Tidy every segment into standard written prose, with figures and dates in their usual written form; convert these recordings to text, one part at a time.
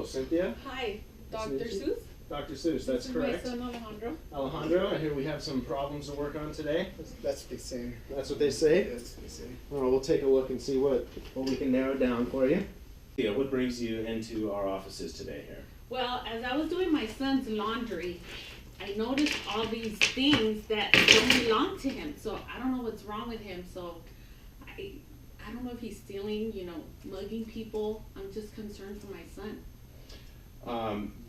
Hello, Cynthia. Hi, Nice to Dr. meet you. Seuss. Dr. Seuss, that's correct. This is my son Alejandro. Alejandro, I hear we have some problems to work on today. That's what they say. That's what they say? That's what they say. Well, we'll take a look and see what we can narrow down for you. Yeah, what brings you into our offices today here? Well, as I was doing my son's laundry, I noticed all these things that don't belong to him. So I don't know what's wrong with him. So I don't know if he's stealing, mugging people. I'm just concerned for my son.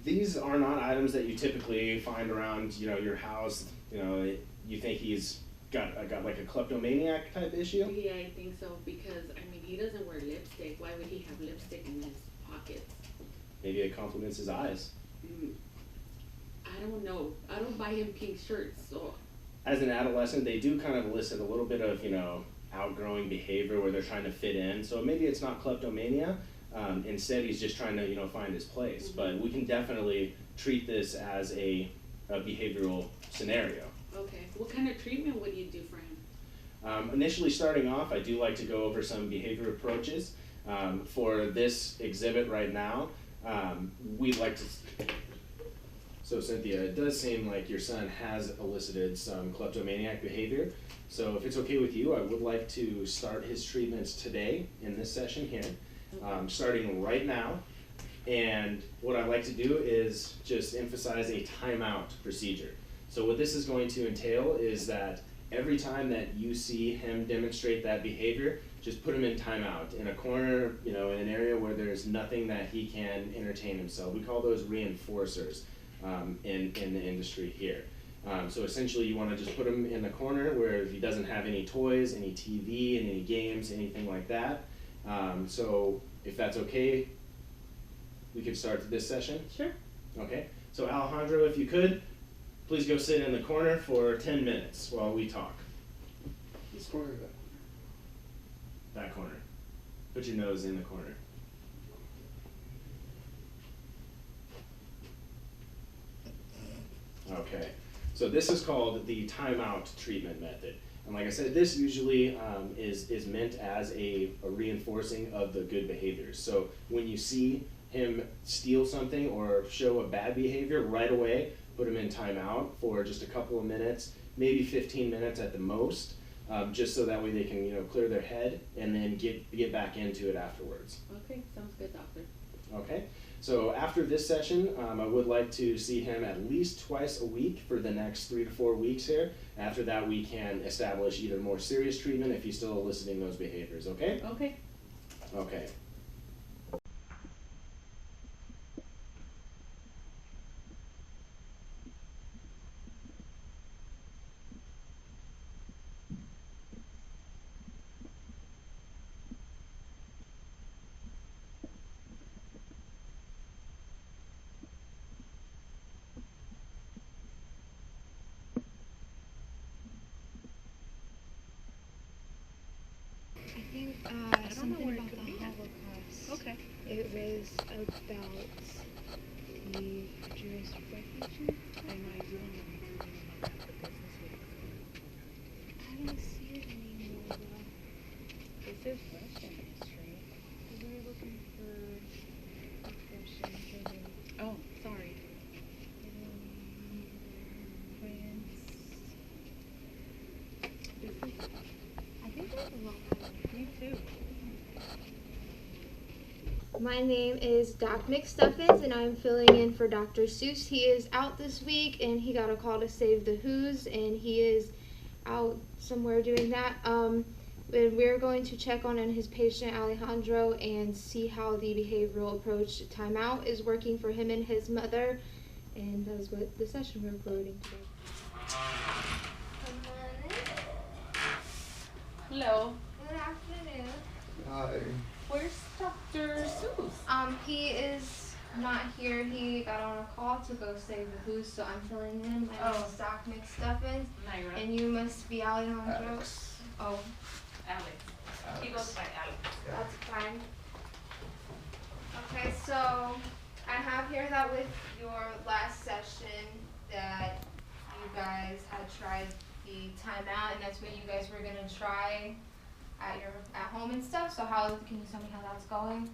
These are not items that you typically find around, your house. You think he's got like a kleptomaniac type issue? Yeah, I think so because he doesn't wear lipstick. Why would he have lipstick in his pockets? Maybe it compliments his eyes. I don't know. I don't buy him pink shirts, so. As an adolescent, they do kind of elicit a little bit of, outgrowing behavior where they're trying to fit in. So maybe it's not kleptomania. Instead, he's just trying to, find his place. Mm-hmm. But we can definitely treat this as a behavioral scenario. Okay. What kind of treatment would you do for him? Initially starting off, I do like to go over some behavior approaches. For this exhibit right now, we'd like to... So Cynthia, it does seem like your son has elicited some kleptomaniac behavior. So if it's okay with you, I would like to start his treatments today in this session here, starting right now. And what I'd like to do is just emphasize a timeout procedure. So what this is going to entail is that every time that you see him demonstrate that behavior, just put him in timeout, in a corner, in an area where there's nothing that he can entertain himself. We call those reinforcers in the industry here. So essentially you want to just put him in the corner where he doesn't have any toys, any TV, and any games, anything like that. So if that's okay, we could start this session? Sure. Okay. So Alejandro, if you could, please go sit in the corner for 10 minutes while we talk. This corner, That corner. Put your nose in the corner. Okay. So this is called the timeout treatment method. And like I said, this usually is meant as a reinforcing of the good behaviors. So when you see him steal something or show a bad behavior, right away, put him in timeout for just a couple of minutes, maybe 15 minutes at the most, just so that way they can clear their head and then get back into it afterwards. Okay, sounds good, doctor. Okay, so after this session, I would like to see him at least twice a week for the next 3 to 4 weeks here. After that, we can establish either more serious treatment if he's still eliciting those behaviors, okay? Okay. Okay. I think something about the Holocaust. Okay. It was about the Jewish refugee. I know you don't know anything about that, but this is I don't see it anymore though. This is Russian history. We're looking for Russian history. Oh, sorry. France. I think there's a lot of Me too. My name is Doc McStuffins, and I'm filling in for Dr. Seuss. He is out this week, and he got a call to save the Who's, and he is out somewhere doing that. And we're going to check on his patient, Alejandro, and see how the behavioral approach timeout is working for him and his mother. And that is what the session we're recording today. Hello. Good afternoon. Hi. Where's Dr. Seuss? He is not here. He got on a call to go save the Who's, so I'm filling in. My name is Doc McStuffins, Naira. and you must be Alejandro. Alex. Oh, Alex. He goes by Alex. that's fine. Okay, so I have here that with your last session that you guys had tried the timeout, and that's what you guys were gonna try at home and stuff. So can you tell me how that's going?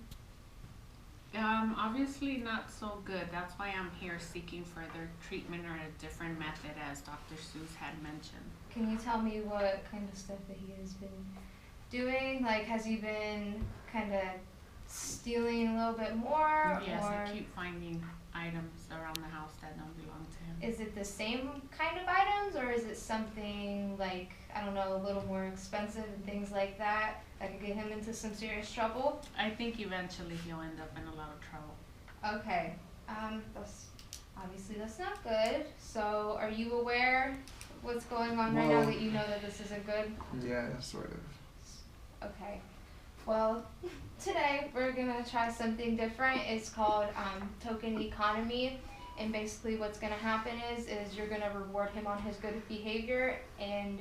Obviously not so good. That's why I'm here seeking further treatment or a different method, as Dr. Seuss had mentioned. Can you tell me what kind of stuff that he has been doing? Like, has he been kind of stealing a little bit more? Yes, or I keep finding items around the house that don't belong to him. is it the same kind of items, or is it something like, I don't know, a little more expensive and things like that that could get him into some serious trouble? I think eventually he'll end up in a lot of trouble. Okay, that's not good. So, are you aware of what's going on right now, Well- that you know that this isn't good? Yeah, sort of. Okay. Well, today we're gonna try something different. It's called token economy, and basically what's gonna happen is you're gonna reward him on his good behavior, and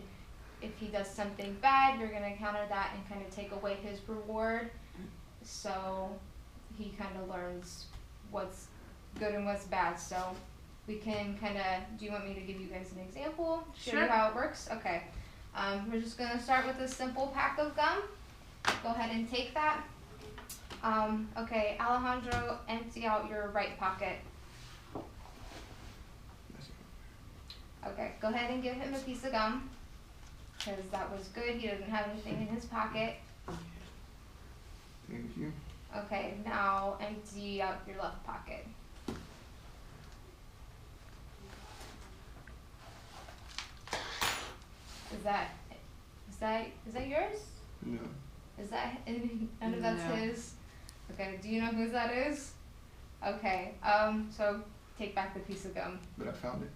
if he does something bad, you're gonna counter that and kind of take away his reward, so he kind of learns what's good and what's bad. So we can kind of, do you want me to give you guys an example? Show Sure. you how it works? Okay. We're just gonna start with a simple pack of gum. Go ahead and take that. Okay, Alejandro, empty out your right pocket. Okay, go ahead and give him a piece of gum, because that was good. He doesn't have anything in his pocket. Thank you. Okay, now empty out your left pocket. Is that yours? No. Is that none of that's No. his? Okay, do you know whose that is? Okay, so take back the piece of gum. But I found it.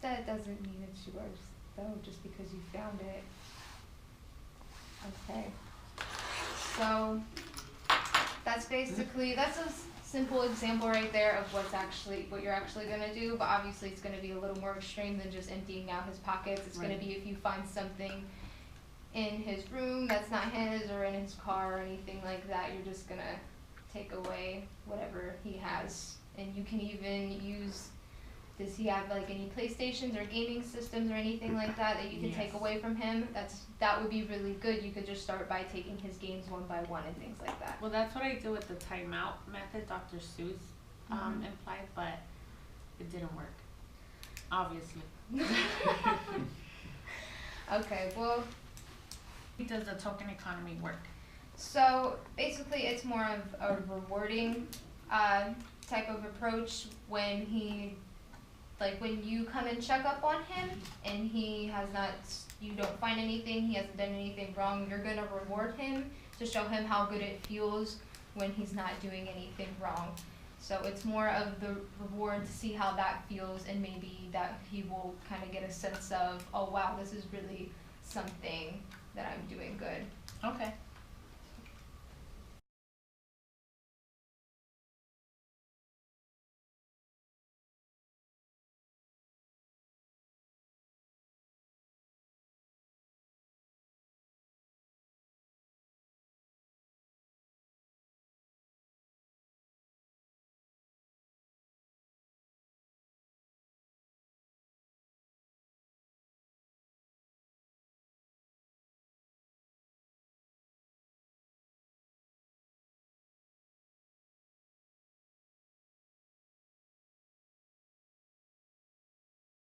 That doesn't mean it's yours, though, just because you found it. Okay. So that's a simple example right there of what you're actually gonna do, but obviously it's gonna be a little more extreme than just emptying out his pockets. It's gonna Right. be if you find something in his room that's not his, or in his car or anything like that, you're just gonna take away whatever he has. And you can even use, does he have like any PlayStations or gaming systems or anything like that you can take Yes. away from him? That would be really good. You could just start by taking his games one by one and things like that. Well, that's what I did with the timeout method Dr. Seuss implied, but it didn't work. Obviously. Okay, well, How does the token economy work? so basically it's more of a rewarding type of approach when when you come and check up on him and you don't find anything, he hasn't done anything wrong, you're gonna reward him to show him how good it feels when he's not doing anything wrong. So it's more of the reward to see how that feels, and maybe that he will kind of get a sense of, oh wow, this is really something that I'm doing good. Okay.